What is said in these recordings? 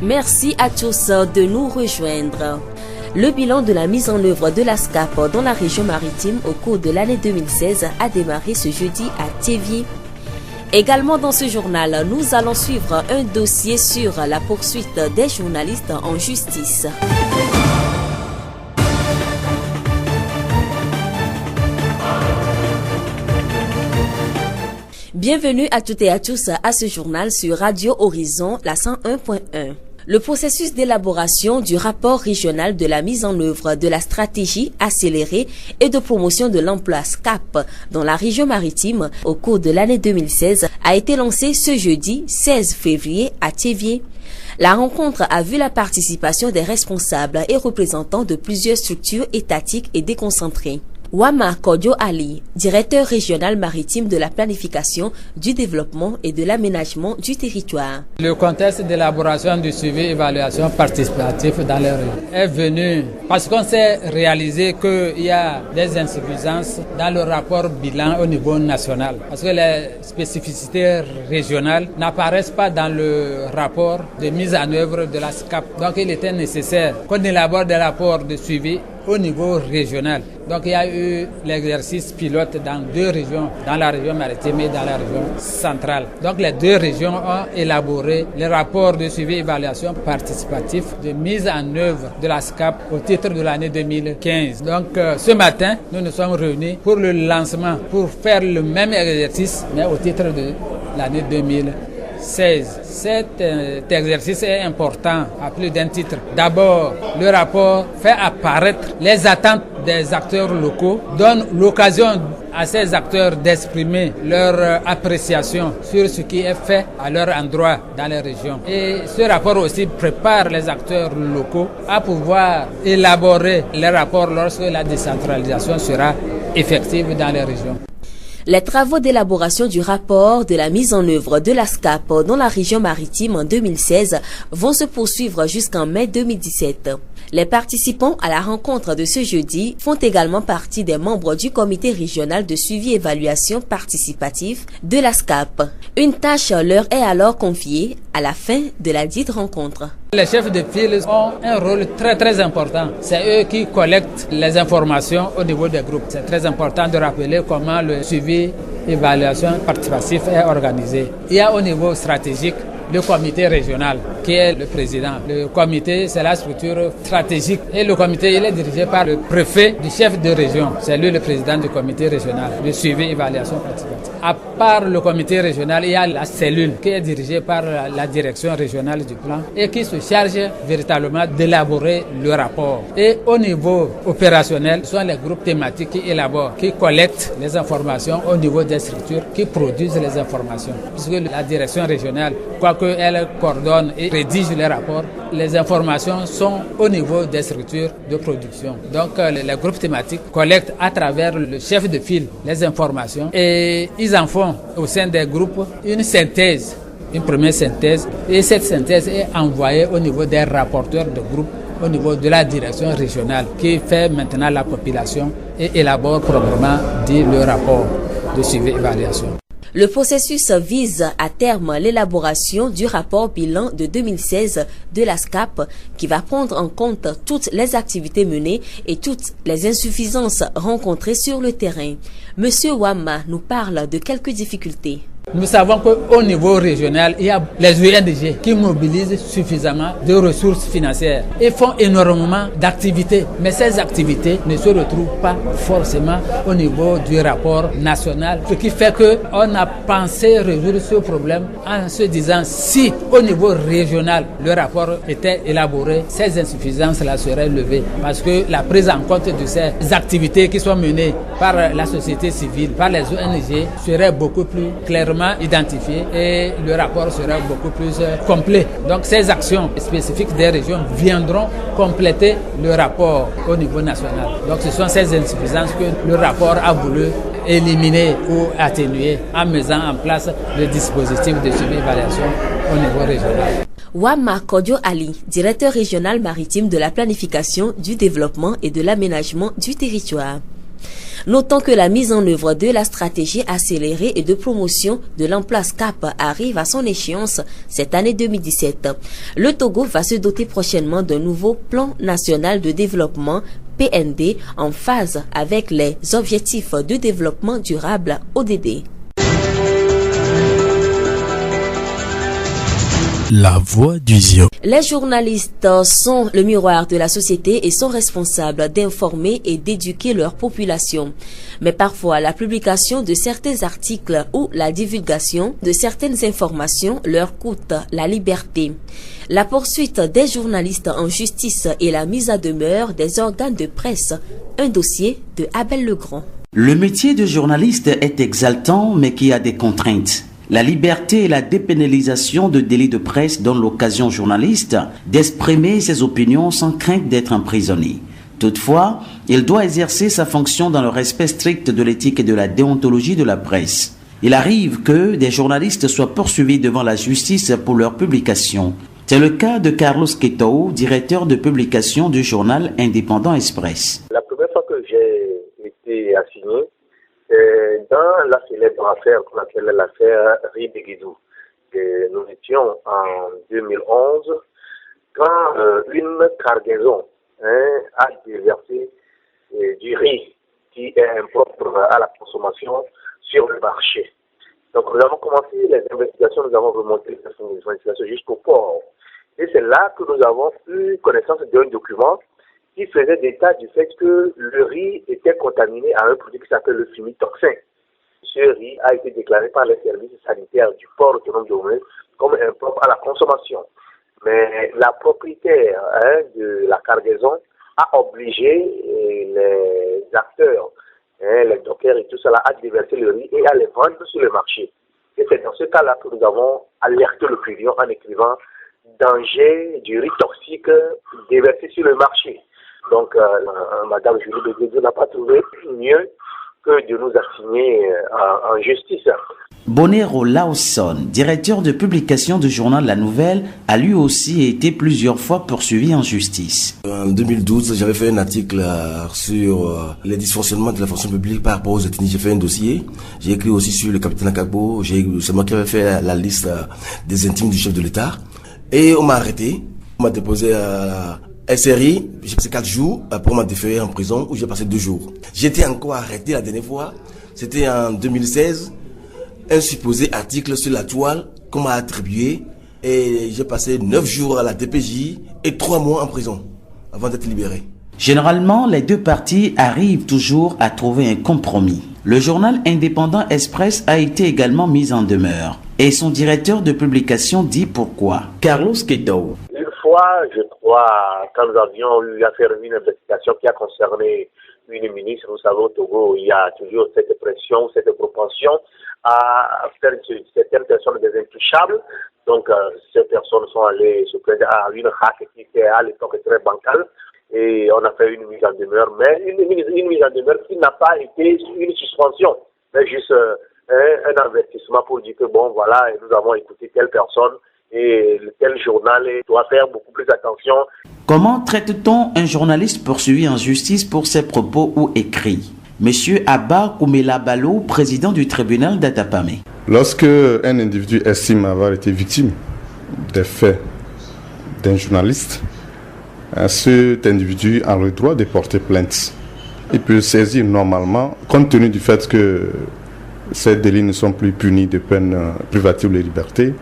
Merci à tous de nous rejoindre. Le bilan de la mise en œuvre de la SCAP dans la région maritime au cours de l'année 2016 a démarré ce jeudi à Théviers. Également dans ce journal, nous allons suivre un dossier sur la poursuite des journalistes en justice. Bienvenue à toutes et à tous à ce journal sur Radio Horizon, la 101.1. Le processus d'élaboration du rapport régional de la mise en œuvre de la stratégie accélérée et de promotion de l'emploi SCAP dans la région maritime au cours de l'année 2016 a été lancé ce jeudi 16 février à Théviers. La rencontre a vu la participation des responsables et représentants de plusieurs structures étatiques et déconcentrées. Wama Kodio Ali, directeur régional maritime de la planification, du développement et de l'aménagement du territoire. Le contexte d'élaboration du suivi et évaluation participatif dans les régions est venu parce qu'on s'est réalisé qu'il y a des insuffisances dans le rapport bilan au niveau national. Parce que les spécificités régionales n'apparaissent pas dans le rapport de mise en œuvre de la SCAP. Donc il était nécessaire qu'on élabore des rapports de suivi au niveau régional. Donc il y a eu l'exercice pilote dans 2 régions, dans la région maritime et dans la région centrale. Donc les 2 régions ont élaboré les rapports de suivi et évaluation participatif de mise en œuvre de la SCAP au titre de l'année 2015. Donc ce matin, nous nous sommes réunis pour le lancement, pour faire le même exercice, mais au titre de l'année 2016. Cet exercice est important à plus d'un titre. D'abord, le rapport fait apparaître les attentes des acteurs locaux, donne l'occasion à ces acteurs d'exprimer leur appréciation sur ce qui est fait à leur endroit dans les régions. Et ce rapport aussi prépare les acteurs locaux à pouvoir élaborer les rapports lorsque la décentralisation sera effective dans les régions. Les travaux d'élaboration du rapport de la mise en œuvre de la SCAP dans la région maritime en 2016 vont se poursuivre jusqu'en mai 2017. Les participants à la rencontre de ce jeudi font également partie des membres du comité régional de suivi et évaluation participative de la SCAP. Une tâche leur est alors confiée à la fin de la dite rencontre. Les chefs de file ont un rôle très important. C'est eux qui collectent les informations au niveau des groupes. C'est très important de rappeler comment le suivi, évaluation participatif est organisé. Il y a au niveau stratégique le comité régional qui est le président. Le comité, c'est la structure stratégique et le comité, il est dirigé par le préfet du chef de région. C'est lui le président du comité régional de suivi, évaluation participative. À part le comité régional, il y a la cellule qui est dirigée par la direction régionale du plan et qui se charge véritablement d'élaborer le rapport. Et au niveau opérationnel, ce sont les groupes thématiques qui élaborent, qui collectent les informations au niveau des structures, qui produisent les informations. Puisque la direction régionale, quoique elle coordonne et rédige les rapports, les informations sont au niveau des structures de production. Donc les groupes thématiques collectent à travers le chef de file les informations et ils en font au sein des groupes une synthèse, une première synthèse, et cette synthèse est envoyée au niveau des rapporteurs de groupe, au niveau de la direction régionale qui fait maintenant la compilation et élabore proprement dit le rapport de suivi et évaluation. Le processus vise à terme l'élaboration du rapport bilan de 2016 de la SCAP qui va prendre en compte toutes les activités menées et toutes les insuffisances rencontrées sur le terrain. Monsieur Wama nous parle de quelques difficultés. Nous savons qu'au niveau régional, il y a les ONG qui mobilisent suffisamment de ressources financières et font énormément d'activités. Mais ces activités ne se retrouvent pas forcément au niveau du rapport national. Ce qui fait qu'on a pensé résoudre ce problème en se disant si au niveau régional le rapport était élaboré, ces insuffisances-là seraient levées. Parce que la prise en compte de ces activités qui sont menées par la société civile, par les ONG, serait beaucoup plus clairement identifié et le rapport sera beaucoup plus complet. Donc ces actions spécifiques des régions viendront compléter le rapport au niveau national. Donc ce sont ces insuffisances que le rapport a voulu éliminer ou atténuer en mettant en place le dispositif de suivi et évaluation au niveau régional. Wama Kodio Ali, directeur régional maritime de la planification, du développement et de l'aménagement du territoire. Notons que la mise en œuvre de la stratégie accélérée et de promotion de l'emploi SCAP arrive à son échéance cette année 2017. Le Togo va se doter prochainement d'un nouveau plan national de développement PND en phase avec les objectifs de développement durable ODD. La voix du Zion. Les journalistes sont le miroir de la société et sont responsables d'informer et d'éduquer leur population. Mais parfois, la publication de certains articles ou la divulgation de certaines informations leur coûte la liberté. La poursuite des journalistes en justice et la mise à demeure des organes de presse. Un dossier de Abel Legrand. Le métier de journaliste est exaltant, mais qui a des contraintes. La liberté et la dépénalisation de délits de presse donnent l'occasion aux journalistes d'exprimer ses opinions sans crainte d'être emprisonné. Toutefois, il doit exercer sa fonction dans le respect strict de l'éthique et de la déontologie de la presse. Il arrive que des journalistes soient poursuivis devant la justice pour leur publication. C'est le cas de Carlos Quetao, directeur de publication du journal indépendant Express. La première fois que j'ai été assigné, dans la célèbre affaire qu'on appelle l'affaire Ribeguidou. Nous étions en 2011 quand une cargaison a déversé du riz qui est impropre à la consommation sur le marché. Donc nous avons commencé les investigations, nous avons remonté les investigations jusqu'au port. Et c'est là que nous avons eu connaissance d'un document qui faisait état du fait que le riz était contaminé à un produit qui s'appelle le fumitoxin. Ce riz a été déclaré par les services sanitaires du port autonome de Lomé comme impropre à la consommation. Mais la propriétaire de la cargaison a obligé les acteurs, les dockers et tout cela, à déverser le riz et à les vendre sur le marché. Et c'est dans ce cas-là que nous avons alerté le client en écrivant « Danger du riz toxique déversé sur le marché ». Donc, Madame Julie Béguédou n'a pas trouvé mieux que de nous assigner en justice. Bonero Lawson, directeur de publication du journal La Nouvelle, a lui aussi été plusieurs fois poursuivi en justice. En 2012, j'avais fait un article sur les dysfonctionnements de la fonction publique par rapport aux ethnies. J'ai fait un dossier. J'ai écrit aussi sur le capitaine Akabo. C'est moi qui avais fait la liste des intimes du chef de l'État. Et on m'a arrêté. On m'a déposé à SRI, j'ai passé 4 jours, après on m'a déféré en prison où j'ai passé 2 jours. J'étais encore arrêté la dernière fois, c'était en 2016, un supposé article sur la toile qu'on m'a attribué et j'ai passé 9 jours à la DPJ et 3 mois en prison avant d'être libéré. Généralement, les deux parties arrivent toujours à trouver un compromis. Le journal indépendant Express a été également mis en demeure et son directeur de publication dit pourquoi. Carlos Quetao. Je crois, quand nous avions eu à faire une investigation qui a concerné une ministre, vous savez, au Togo, il y a toujours cette pression, cette propension à faire certaines personnes des intouchables. Donc, ces personnes sont allées se prendre à une hack qui était à l'époque très bancale. Et on a fait une mise en demeure, mais une mise en demeure qui n'a pas été une suspension, mais juste un avertissement pour dire que bon, voilà, nous avons écouté telle personne. Et tel journal doit faire beaucoup plus attention. Comment traite-t-on un journaliste poursuivi en justice pour ses propos ou écrits? Monsieur Abba Koumela Balo, président du tribunal d'Atapamé. Lorsque un individu estime avoir été victime des faits d'un journaliste, cet individu a le droit de porter plainte. Il peut saisir normalement, compte tenu du fait que ces délits ne sont plus punis de peine privative de liberté,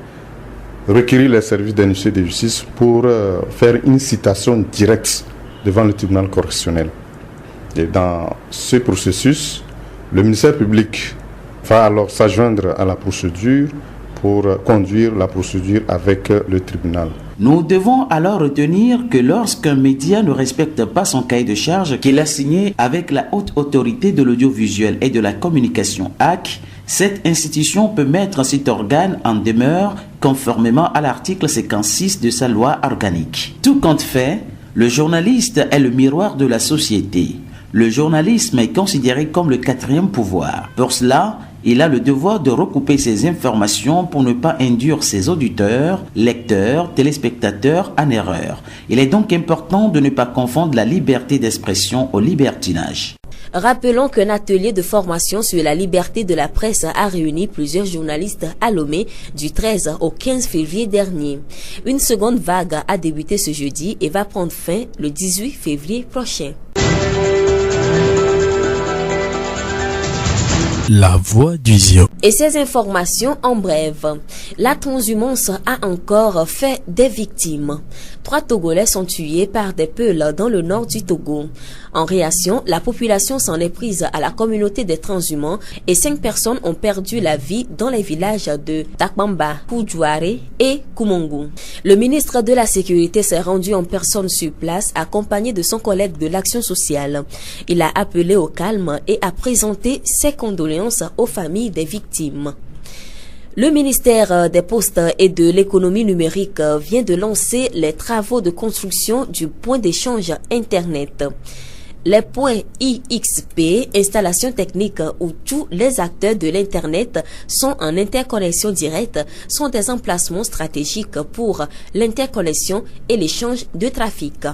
requérir les services d'un huissier de justice pour faire une citation directe devant le tribunal correctionnel. Et dans ce processus, le ministère public va alors s'adjoindre à la procédure pour conduire la procédure avec le tribunal. Nous devons alors retenir que lorsqu'un média ne respecte pas son cahier de charge qu'il a signé avec la haute autorité de l'audiovisuel et de la communication HAC, cette institution peut mettre cet organe en demeure conformément à l'article 56 de sa loi organique. Tout compte fait, le journaliste est le miroir de la société. Le journalisme est considéré comme le 4e pouvoir. Pour cela, il a le devoir de recouper ses informations pour ne pas induire ses auditeurs, lecteurs, téléspectateurs en erreur. Il est donc important de ne pas confondre la liberté d'expression au libertinage. Rappelons qu'un atelier de formation sur la liberté de la presse a réuni plusieurs journalistes à Lomé du 13 au 15 février dernier. Une seconde vague a débuté ce jeudi et va prendre fin le 18 février prochain. La voix du Zio. Et ces informations en bref. La transhumance a encore fait des victimes. 3 Togolais sont tués par des peuls dans le nord du Togo. En réaction, la population s'en est prise à la communauté des transhumants et 5 personnes ont perdu la vie dans les villages de Takbamba, Koudjouare et Koumongu. Le ministre de la Sécurité s'est rendu en personne sur place accompagné de son collègue de l'action sociale. Il a appelé au calme et a présenté ses condoléances aux familles des victimes. Le ministère des Postes et de l'économie numérique vient de lancer les travaux de construction du point d'échange Internet. Les points IXP, installations techniques où tous les acteurs de l'Internet sont en interconnexion directe, sont des emplacements stratégiques pour l'interconnexion et l'échange de trafic.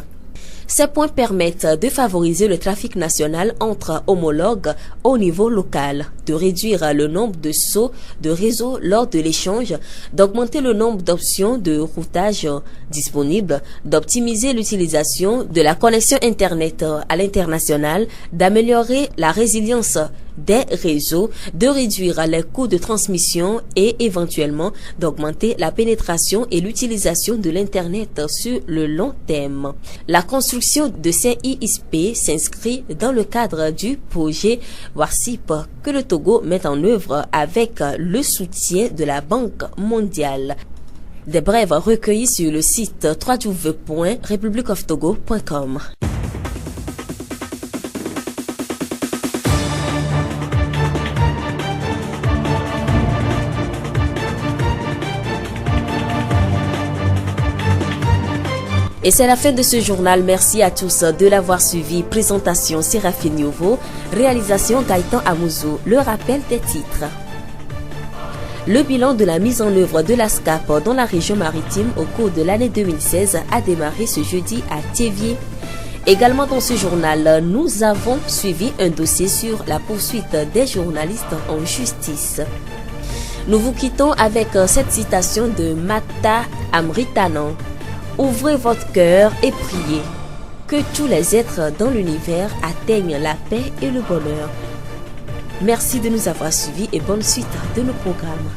Ces points permettent de favoriser le trafic national entre homologues au niveau local, de réduire le nombre de sauts de réseau lors de l'échange, d'augmenter le nombre d'options de routage disponibles, d'optimiser l'utilisation de la connexion Internet à l'international, d'améliorer la résilience des réseaux, de réduire les coûts de transmission et éventuellement d'augmenter la pénétration et l'utilisation de l'Internet sur le long terme. La construction de ces ISP s'inscrit dans le cadre du projet WARCIP que le Togo met en œuvre avec le soutien de la Banque mondiale. Des brèves recueillies sur le site www.republicoftogo.com. Et c'est la fin de ce journal. Merci à tous de l'avoir suivi. Présentation Séraphine Nouveau, réalisation Gaëtan Amouzou. Le rappel des titres. Le bilan de la mise en œuvre de la SCAP dans la région maritime au cours de l'année 2016 a démarré ce jeudi à Thiévié. Également dans ce journal, nous avons suivi un dossier sur la poursuite des journalistes en justice. Nous vous quittons avec cette citation de Mata Amritanan. Ouvrez votre cœur et priez. Que tous les êtres dans l'univers atteignent la paix et le bonheur. Merci de nous avoir suivis et bonne suite de nos programmes.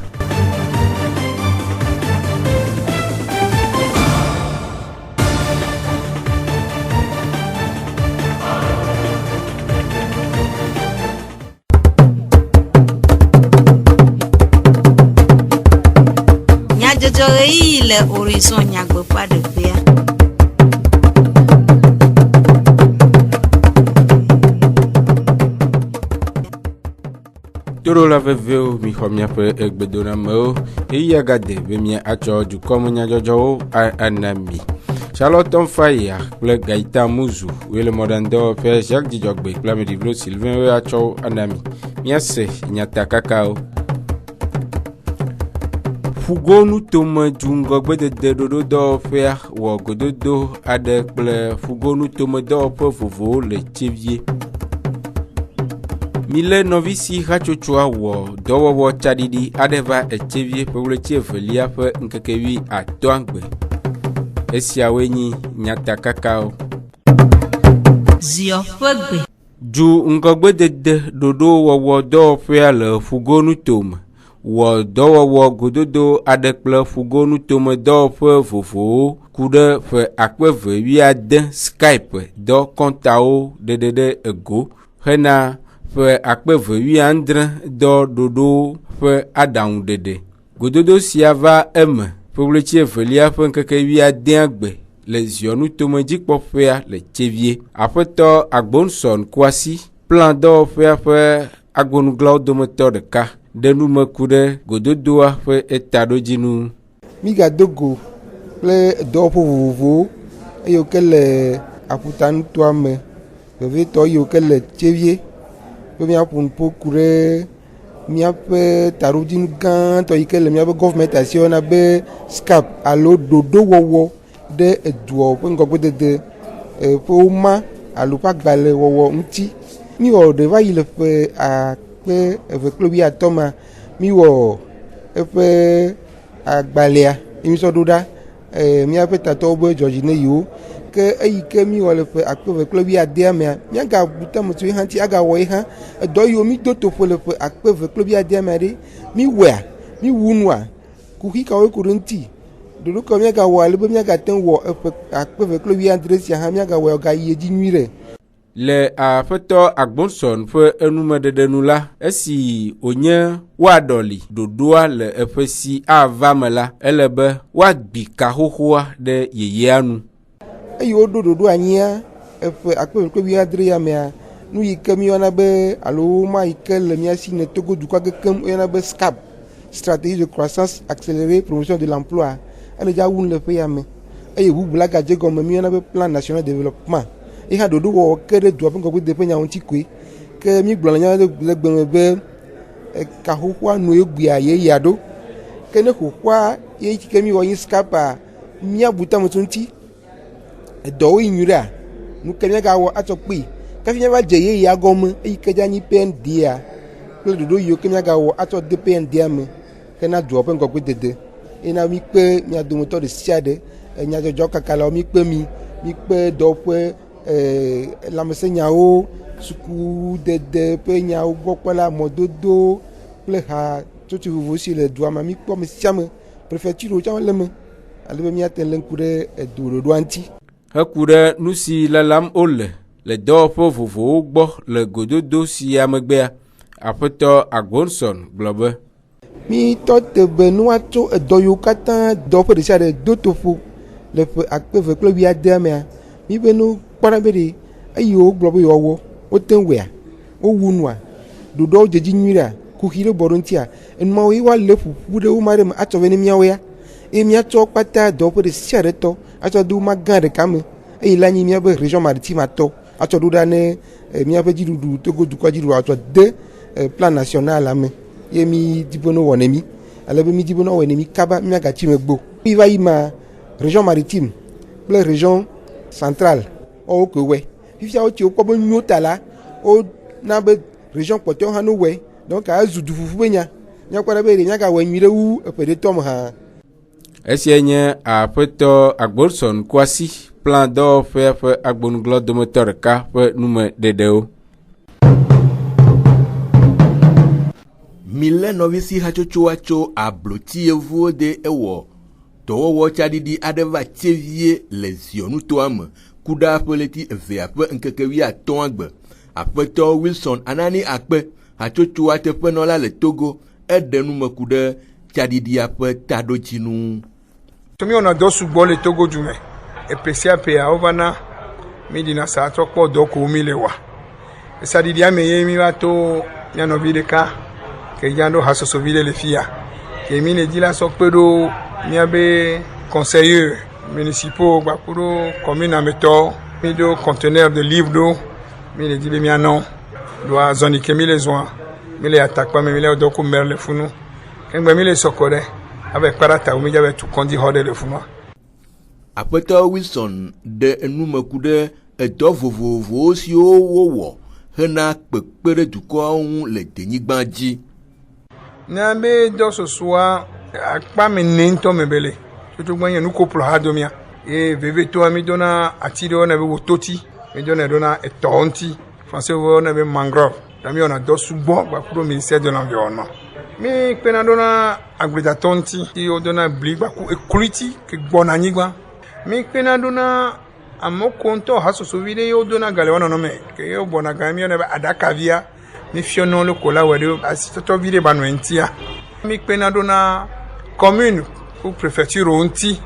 Le horizon nyagbe pas de paix. Toro la veveo mi xɔmia ƒe egbedonamewo eya gade be mia atsɔ dukɔme nyadzɔdzɔwo anami. Charlotte Faya kple Gaëtan Muzu wo le mɔɖaŋudɔwɔƒe Jacques Dzidzɔgbe kple Ameɖivlo Sylvain wo atsɔ anami. Miase nyatakakawo. Fugonu tome dzungɔgbedede ɖoɖo dɔwɔƒea wɔ gododo aɖe kple fugonu tome dɔwɔƒe vovowo le Thiévié. Mile nɔvi si hatsotsoa wɔ dɔwɔwɔ tsaɖiɖi aɖe va Thiévié ƒe ɣleti evelia ƒe ŋkeke 15 Esiawoe nyi nyatakakawo. Zio ƒe gbe. Dzu ŋgɔgbedede ɖoɖo wɔwɔ dɔwɔƒea le fugonu tome. Wɔ dɔwɔwɔ gododo aɖe kple fugonu tome dɔwɔƒe vovowo ku ɖe ƒe 2016 Skype dɔ kɔntawo ɖeɖe ɖe ego hena ƒe 2017 dɔ ɖoɖo ƒe aɖaŋuɖeɖe. Gododo sia va eme ƒe ɣleti evelia ƒe ŋkeke 15 le ziɔnu tome dzikpɔƒea le Thiévié. Aƒetɔ Agbonson Kwasi plan dɔwɔƒea ƒe agbonuglawo dometɔ ɖeka. Denu me ku ɖe gododoa ƒe etaɖodzinu. Migadogo kple dɔwɔƒe vovovowo eye ke le aƒutanutoa me vevetɔ eye ke le Thiévié ƒe miaƒo nuƒo ku ɖe miaƒe taɖodzinu gãtɔ yi ke le miaƒe gɔvmenti asi wɔna be SCAP alo ɖoɖowɔwɔ ɖe edua ƒe ŋgɔgbedede ƒe woma alo ƒe agbalẽ wɔwɔ ŋuti. mi wo de va yi le ƒe akpe eve kple wuiatɔ̃ mi wɔ eƒe agbalẽa mi sɔ ɖo ɖa míaƒe tatɔwo be dzɔdzine yiwo ke eyi ke mi wɔ le ƒe akpe eve kple wuiadea mea míagabuta me tso yi hã ŋuti agawɔ yi hã edɔ yiwo mi do toƒo le ƒe akpe eve kple wuiadea mea ɖe mi wɔa mi wu nua kuxi kawo ku ɖe ŋuti ɖoɖo ka míagawɔ ale be míagate ŋu wɔ eƒe akpe eve kple wuiadre sia hã míagawɔ gayi edzi nyui ɖe. Le aƒetɔ Agbonson ƒe enumeɖeɖe nu la, esi wònye woaɖɔli ɖoɖoa le eƒe si ava me la, ele be woagbi ka xoxoa ɖe yeyea nu. Eyi woɖo ɖoɖo anyia eƒe akpe eve kple wuiadre ya mea, nu yi ke míyɔna be alo ma yi ke le mía si ne Togo dukɔa kekem woyɔna be SCAP, stratégie de croissance accélérée promotion de l'emploi, ele dza wu le ƒe ya me. Eye bubu la gadze gɔme míyɔna be plan national de développement. Ihe ɖoɖo wɔwɔ ke ɖe dua ƒe ŋgɔgbedeƒe nyawo ŋuti koe ke mi gblɔ le nya le gbeme be kaxoxoa nu egbea yeyea ɖo ke ne xoxoa ye ke mi wɔ nyi SCAPa míabuta me tso ŋuti edɔwo yi nyui ɖea nu ke míagawɔ atsɔ kpee kafi míava dze yeyea gɔme eyi ke dza nyi PNDa kple ɖoɖo yiwo ke míagawɔ atsɔ de PNDa me hena dua ƒe ŋgɔgbedede ena mi kpe mia dometɔ ɖe sia ɖe nyadzɔdzɔ kakalawo mi kpe mi kpe dɔ ƒe lãmesẽ nyawo sukudede ƒe nyawo gbɔ kpɔla mɔdodo kple ha tsotso vovovo si le dua me mi kpɔ me sia me prefecture wo tsã le me ale be míate le ŋku ɖe edo ɖoɖoa ŋuti. Heku ɖe nu si lalam wole le dɔwɔƒe vovovowo gbɔ le gododo sia megbea, aƒetɔ Agbonson gblɔ be mi tɔ te be nua tso edɔ yiwo katã dɔwɔƒe ɖe sia ɖe do toƒo le ƒe akpe eve kple wuiadea mea mi be nu kpɔna be ɖe eyi wogblɔ be yewoawɔ wote wɔa wowu nua ɖoɖoawo dzedzi nyui ɖea kuxi ɖe bɔ ɖe ŋutia enumawo ye woalé ƒuƒu ɖe wo ma ɖe me atsɔ vɛ ne míawo ya eye míatsɔ kpata dɔwɔƒe ɖe sia ɖe tɔ atsɔ de wo ma gã ɖeka me eye la nyi míabe région maritime atɔ atsɔ ɖo ɖa ne míaƒe dziɖuɖu Togo dukɔa dziɖuɖu atsɔ de plan national la me ye mi di be ne wɔ ne mi ale be mi di be ne wɔ ne mi kaba míagatsi me gbo mi va yi ma région maritime kple région centrale o ko we fifia o ti o kpɔ be nyuwo ta la o na be région kpɔtɔwo hã no we donc a zu du fufu be nya kpɔ ɖe be ɖe míaga wɔ nyui ɖe wu eƒe ɖe tɔ me hã. Esia nye aƒetɔ Agbonson Kwasi plan dɔwɔƒea ƒe agbonugblɔ dometɔ ɖeka ƒe numeɖeɖewo. Mile nɔvi si hatsotsoa tso abloti yevuwo de ewɔ dɔwɔwɔ tsaɖiɖi aɖe va tievie le Zionutoa me ku ɖe ƒe leti evea ƒe ŋkeke 15 gbe. Aƒetɔ Wilson Anani Akpe hatsotsoa teƒenɔla le Togo eɖe nume ku ɖe tsaɖiɖia ƒe taɖodzinu. Míewɔna dɔ sugbɔ le Togo du me eƒe sia ƒea wovana míɖina sa trɔ kpɔ dɔ ko mi le wɔa. Esaɖiɖia me ye mi va to mia nɔvi ɖeka ke dza ɖo hasosovi ɖe le fia ke mi le dzi la sɔ kpe ɖo míabe conseillers municipaux gbaku ɖo commune ametɔ mi ɖo conteneur de livre ɖo mi le dzi be mianɔ ɖoa zɔni ke mi le zɔa mi le atakpa me mi le dɔ ko mer le funu kegbe mi le sɔkɔ ɖe abe kpa ɖe ta wo mi dza be tu kɔndzi xɔ ɖe le funua. Aƒetɔ Wilson ɖe enume ku ɖe edɔ vovovowo siwo wowɔ hena kpekpe ɖe dukɔawo ŋu le denyigba dzi. Ne be dɔ sosoa akpa me ne ŋutɔ me bele tutu gbɛnyɛ nuko plɔ ha do mia ye vevetoa mi dona ati ɖewo ne be wototi mi dona etɔ ŋuti français wo ne be mangrove na mi wɔna dɔ sugbɔ gbaku ɖo ministère de l'environnement mi kpena dona agbledatɔ ŋuti ti wo dona bli gbaku ekuliti ke gbɔna anyigba mi kpena dona amewo ko ŋutɔ hasosovi ɖe yewo dona galɛ wɔnɔnɔ me ke yewo gbɔna ga mi wɔna be aɖakavia mi fiɔnɔ le ko la wɔ ɖe asitɔtɔvi ɖe ba nɔ ŋutia mi kpena dona commune ou préfecture ŋuti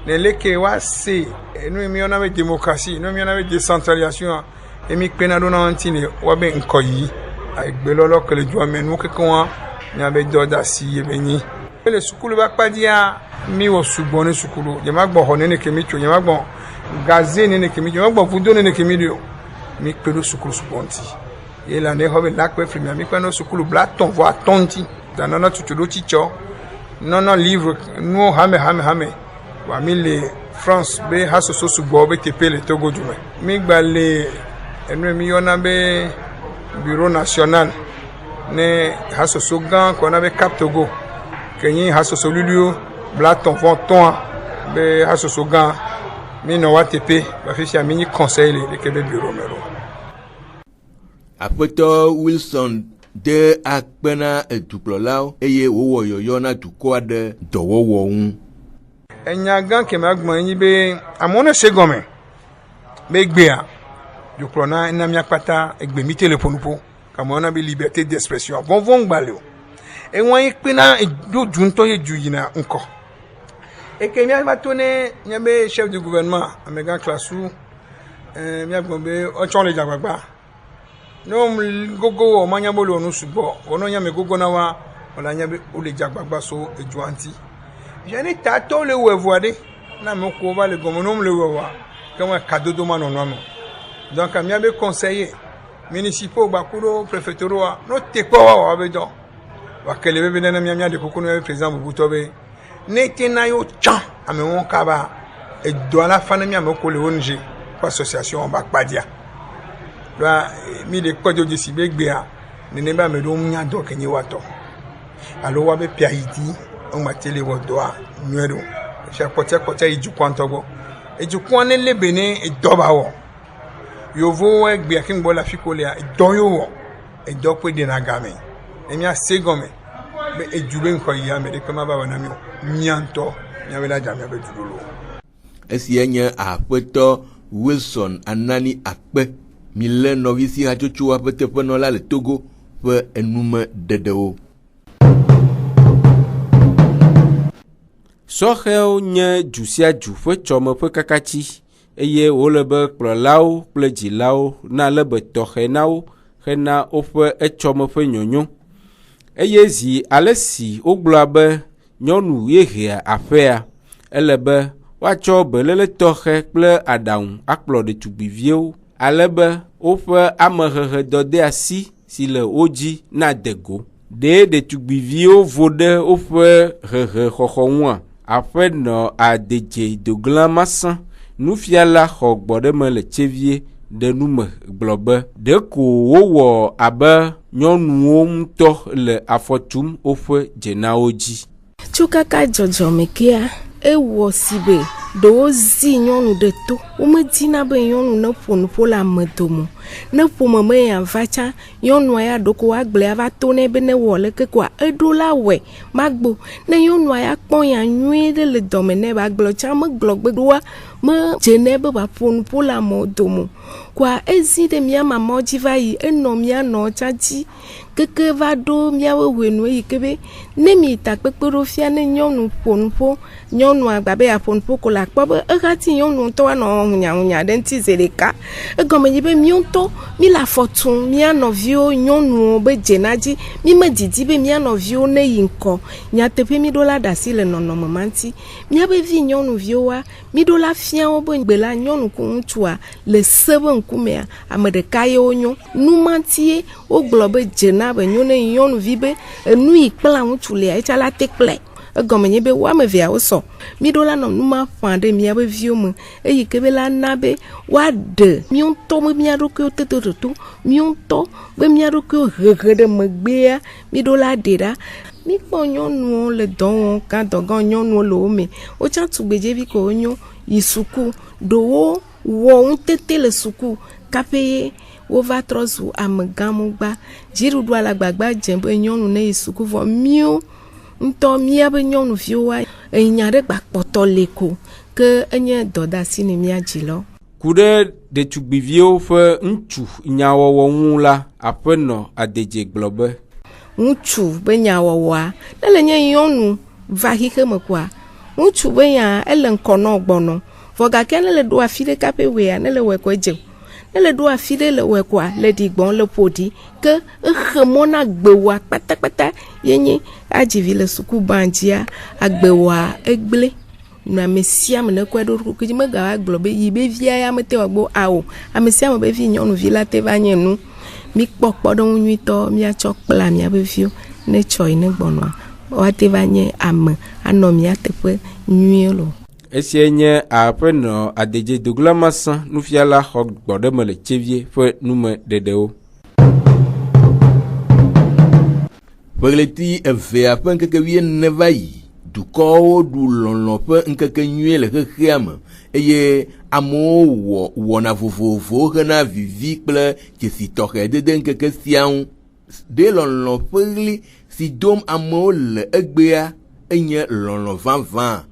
ne leke wa se enu mi wɔna be démocratie enu mi wɔna be décentralisation e mi kpena dona ŋuti ne wa be ŋkɔ yi egbelɔlɔ ke le dua me nu keke wa miabe dɔ da si ye be nyi le sukulu ba kpadia mi wɔ sugbɔ ne sukulu yema gbɔ xɔ ne ke mi tso yema gbɔ gaze ne ke mi tso yema gbɔ vudo ne ke mi do mi kpe ɖo sukulu sugbɔ ŋuti ye la ne xɔ be lakpe fli mi kpe ɖo sukulu bla tɔn vɔ atɔn ŋuti da nɔnɔ tutu ɖo tsitsɔ nɔnɔ livre nuwo hame wa mi le France be hasoso sugbɔ be teƒe le Togo du me mi gba le enu mi yɔna be bureau national ne hasoso gan qu'on avait Cap Togo kenyi hasoso lulu blaton fonton be hasoso gan mi no watepe ba fi sia mi conseil le kebe bureau mero Apeto Wilson de akpena eduklolao eye wowo yoyo na duko ade dowowo hun enya gan ke magbon yin be amone segome be gbe a duklona ina mi apata egbe mi telephone po kama ona be liberté d'expression von gbale o e won yin pina dodu nto ye ju yina nko e ke mi abatone nyame chef du gouvernement amega classou mi agbon be o chon le jagbagba no gogo o manyabolo no subo ono nyame gogo na wa ola nyabe o le jagbagba so ejuanti je ni tato le wevoade na me ko va le gomonom le wewa comme cadeau do manono donc mi abe conseiller municipaux bakuro préfectorat no tekpo wa bedo wa kele be na mi amia de kokunu be président bubutobe netina yo chan ame won kaba e do ala fana mi ameko le ONG ko association bakpadia do mi de kojo de sibegbe a nene ba me do nya do kenyi wato alo wa be piaidi on ma tele wo do a nwedo sha kote ijukwan togo ejukwan ne lebene e do ba wo yovo egbe akin bola fikole a do yo wo e do pe de na game emi a segome be ejube nko ya me de kama baba na mi mianto nya wela jame be tudulu esi enye Apeto Wilson anani akpe mille novisi hachochu apete penola le Togo pe enume dedeo Soheo nye jusia jufe chome pe kakachi eye wole be kplɔlawo kple dzilawo na le be tɔxe nawo hena woƒe etsɔme ƒe nyonyo eye zi ale si wogblɔa be nyɔnu yehea aƒea ele be woatsɔ belele tɔxe kple aɖaŋu akplɔ ɖetugbiviwo ale be woƒe amehehe dɔde asi si le wo dzi na dego ɖe ɖetugbiviwo vo ɖe woƒe hehe xɔxɔ ŋua aƒenɔ Adedze Dogla Masã nufiala xɔ gbɔɖeme le tsevie ɖe nume gblɔ be ɖeko wowɔ abe nyɔnuwo ŋutɔ le afɔtum woƒe dzenawo dzi. Tso kaka dzɔdzɔme kea ewɔ si be ɖewo zi nyɔnu ɖe to womedina be nyɔnu ne ƒo nu ƒo le ame dome ne ƒome me ya va tsã nyɔnua ya ɖo ko woagblẽ va to nɛ be ne wɔ leke koa eɖo la wɔe magbo ne nyɔnua ya kpɔ ya nyuie ɖe le dɔme ne ba gblɔ tsã megblɔ gbeɖoa me dze nɛ be ba ƒo nu ƒo le amewo dome koa ezi ɖe mía mamawo dzi va yi enɔ mía nɔ tsã dzi keke va ɖo míawo wɔenu yi ke be ne mi takpekpe ɖo fia ne nyɔnu ƒo nu ƒo nyɔnua gba be aƒo nu ƒo ko le akpɔ be ehati nyɔnu ŋutɔ anɔ hunyahunya ɖe ŋuti zi ɖeka egɔme yi be míawo ŋutɔ mi le afɔ tum mía nɔviwo nyɔnuwo be dzena dzi mi me didi be mía nɔviwo ne yi ŋkɔ nyateƒe mi ɖo la ɖe asi le nɔnɔme ma ŋuti míabe vi nyɔnuviwoa mi ɖo la fia wo be gbe la nyɔnu ko ŋutsua le se be ŋkumea ame ɖeka yewo nyo numantie wogblɔ be dzena be nyo ne nyɔnuvi be enu yi kpla ŋutsu lia etsa la te kplɛ egɔme nye be woame veawo sɔ mi ɖo la nɔ numa ƒã ɖe míabe viwo me eyi ke be la na be woaɖe míawo ŋutɔ be mía ɖokuiwo totototo míawo ŋutɔ be mía ɖokuiwo hehe ɖe megbea mi ɖo la ɖe ɖa mi kpɔ nyɔnuwo le dɔ wɔm ka dɔgɔ nyɔnuwo le wo me wotsã tugbedzevi ko wonyo yi suku ɖewo wɔ ŋutete le suku kape wova trɔ zu amegãmogba dziɖuɖua le agbagba dze be nyɔnu ne yi suku vɔ mío ŋutɔ míabe nyɔnuviwoa enya ɖe gbakpɔtɔ le ko ke enye dɔdeasi ne mía dzilɔ. Ku ɖe ɖetugbiviwo ƒe ŋutsu nyawɔwɔ ŋu la aƒenɔ Adedze gblɔ be ŋutsu be nyawɔwɔa ne le nye nyɔnu va xixe me koa ŋutsu be nya ele ŋkɔ nɔ gbɔnɔ vɔ gake ne le ɖo afi ɖe kape wea ne le wɔe ko edze ne le ɖo afi ɖe le wɔe koa le ɖi gbɔn le ƒoɖi ke exe mɔ na agbewoa kpatakpata ye nye adzivi le sukuban dzia agbewoa egble na ame sia ame ne kɔe ɖo kodzi megawa gblɔ be yi be via ya mete wɔ gbɔ awo ame sia ame be vi nyɔnuvi la te va nye nu mi kpɔ kpɔɖeŋu nyuitɔ miatsɔ kpla miabe viwo ne tsɔ yi ne gbɔnɔa woate va nye ame anɔ mia teƒe nyuie lo. Esia nye aƒenɔ Adedze Dogla Masã nufiala xɔ gbɔɖeme le tsevie ƒe nume ɖeɖewo. Peleti evea ƒe ŋkeke wuiene va yi. Dukɔwo ɖu lɔlɔ ƒe ŋkeke nyuie le xexea me eye amewo wɔna vovovowo hena vivi kple dzesi tɔxɛ dede ŋkeke sia ŋu. Ɖe lɔlɔ ƒe ɣli si dom amewo le egbea enye lɔlɔ vavã.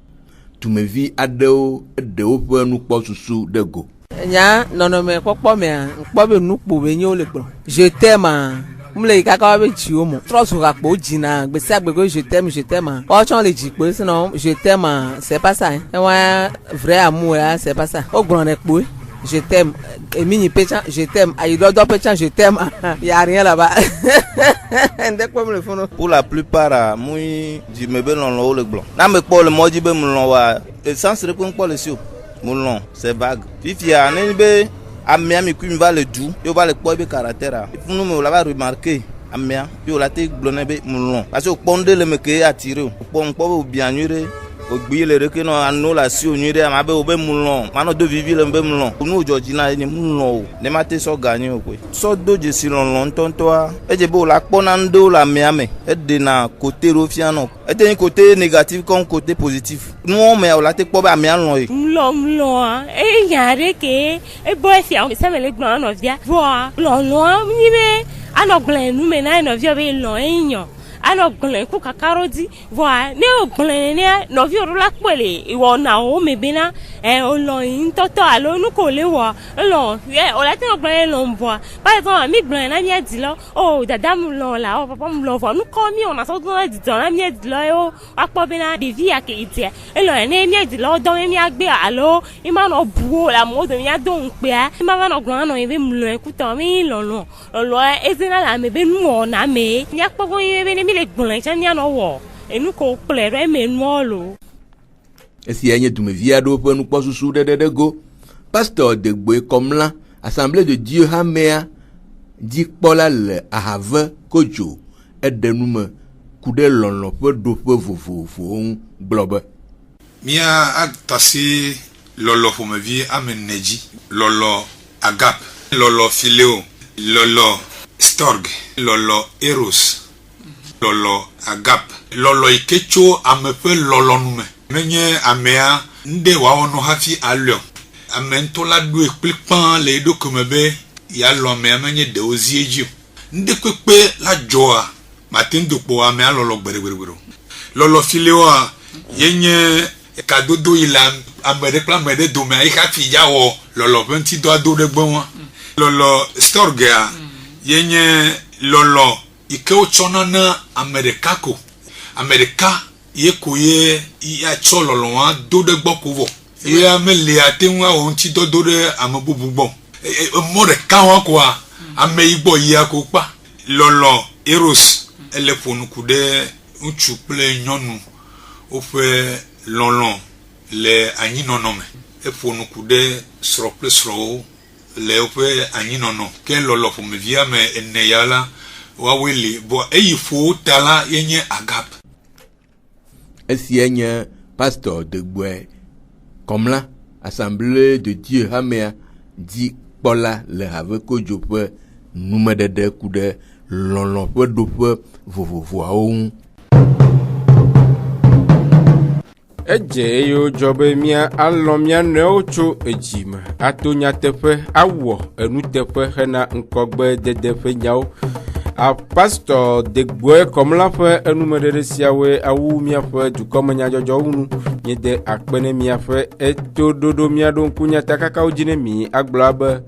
Tumevi aɖewo ɖewo ƒe nukpɔsusu ɖe go. Nya nɔnɔme kpɔkpɔ mea kpɔ be nukpo be nyewo le kplɔ. Je t'aime. Mle yi kaka be dziwo mo. Trɔsu gakpo dzina gbese agbego je t'aime. O tsɔ le dzikpo sinon je t'aime c'est pas ça. Ewa vrai amour là c'est pas ça. O gbɔn ne kpo. Je t'aime. Emini pecha je t'aime. Ayi dodo pecha je t'aime. Y a rien là-bas. Pour la plupart moi je me ben lon le blanc. Na me kpo le moji be mlon wa. Essence de kpo le sio. Moulon, c'est vague. Fifi a nenbe amia mi kui va le dou. Yo va le kpo be caractère. Pour nous me l'avait remarqué. Amia, yo la te blonné be moulon. Parce que ponde le me ke attiré. Pon po bien nure. Ogbi le reke no anu la si onure ama be obe moulon. Mano de vivi le be moulon. Nous Georgina ni moulon. Ne mate so gagner ko. So do je si lon tontoa. E je bo la ponando la miame. E de na côté rofiano. E te un côté négatif comme côté positif. Nous on met la te po ba mi alon yi. Moulon. E yare ke e boy fi o se me le gbon no via. Boa. Lon ni be anoglen nu me na no via be lon enyo. Alors glen ku kakaro di voa ne o glen ne no vi orula pele iwo na o me bina o lo yin toto alo nu ko le wo lo o la te no glen lo mbo par exemple mi glen na mi adi lo o dada mu lo la o papa mu lo vo nu ko mi o na so do di don na mi adi lo o apo bina de vi ake ite lo ne mi adi lo don mi agbe alo i ma no bu la mo do mi ado npe a i ma no glen no ebe mu lo ku to mi lo ezina la me be nu o na me nya pogo ebe ni le gbɔn chania no wo enu ko plere me nuolo esi enye dumevi aɖewo ƒe nukpɔsusu ɖeɖe go. Pasteur Degboe Komla, Assemblée de Dieu Hamea, dzikpɔla le Ahave Kodzo eɖe nume ku ɖe lɔlɔ ƒe ɖoƒe vovovowo ŋu gblɔ be mia atasi lɔlɔ ƒomevi ame ene dzi. Lɔlɔ Agape, lɔlɔ Phileo, lɔlɔ Storge, lɔlɔ Eros, lolo Agape, lolo ikecho ame ƒe lolo nume. Menye amea nde wawono hafi alio. Ame ntola do ekplikpan le edo kome be ya lo amea menye de ozie dzi. Nde kpekpe la joa matendo po amea lolo gberegbere. Lolo Fileoa yenye kadodo ila ame de kla ame de dome ai hafi ya wo lolo venti do ado de gbon. Lolo Storgea yenye lolo ike ochona na Amerika ko. Amerika ye koye ya chololo wa do de gbokovo. Ye amele atenwa on ti do de amabubu bon. Mo de ka wa ko ame igbo ya ko pa. Lolo Eros ele fonu ku de unchu ple nyonu o fe lolon le anyi nonome. E fonu ku de sro ple sro le o fe anyi nono. Ke lolo fo me via me ene yala wawele bo eyifo tala yenye Agape. Esi enye Pasteur Degboe Komla, Assemblée de Dieu Hamea di kpɔla le Have Kodzo ƒe numedede ku ɖe lɔlɔ ƒe ɖoƒe vovovoawo ŋu. Edze eyo dzɔ be mia alɔ mia nɔewo tso edzi me ato nyateƒe awɔ enuteƒe hena ŋkɔgbe dede ƒe nyawo. Pasteur Degboe Komla ƒe enumeɖeɖe siawoe awu miaƒe dukɔmenyadzɔdzɔwo nu nye de akpene miaƒe etoɖoɖo mia ɖo ŋku nyatakakawo dzi ne mi agblɔ be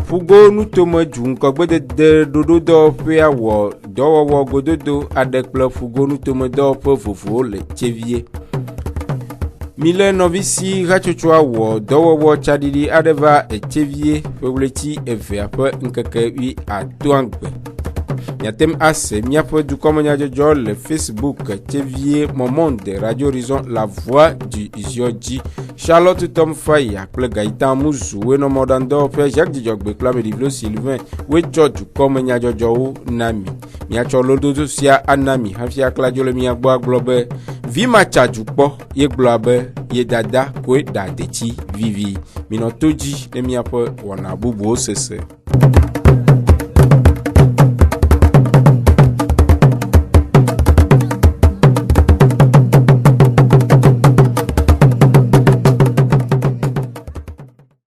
fugo nutome dzu ŋkɔgbedede ɖoɖodɔwɔƒe awɔ dɔwɔwɔ gododo aɖe kple fugo nutome dɔwɔƒe vovowo le tsevie. Mile novisi hatsotso awɔ dɔwɔwɔ tsaɖiɖi aɖe va etsevie ƒe ɣleti evea ƒe ŋkeke wi atoagbe. Miatem ase miaƒe dukɔmenyadzɔdzɔ le Facebook tsevie Moment de Radio Horizon La Voix du Zion dzi. Charlotte Tom Faya kple Gaëtan Muzu wenɔ mɔɖaŋudɔwɔƒe Jacques Dzidzɔgbe kple Ameɖivlo Sylvain wetsɔ dukɔmenyadzɔdzɔwo na mi. Miatsɔ lododo sia ana mi hafi akladzo le mia gbɔ agblɔ be vi matsa dukpɔ ye gblɔa be ye dada koe da detsi vivi. Minɔ to dzi ne miaƒe wɔna bubuwo sese.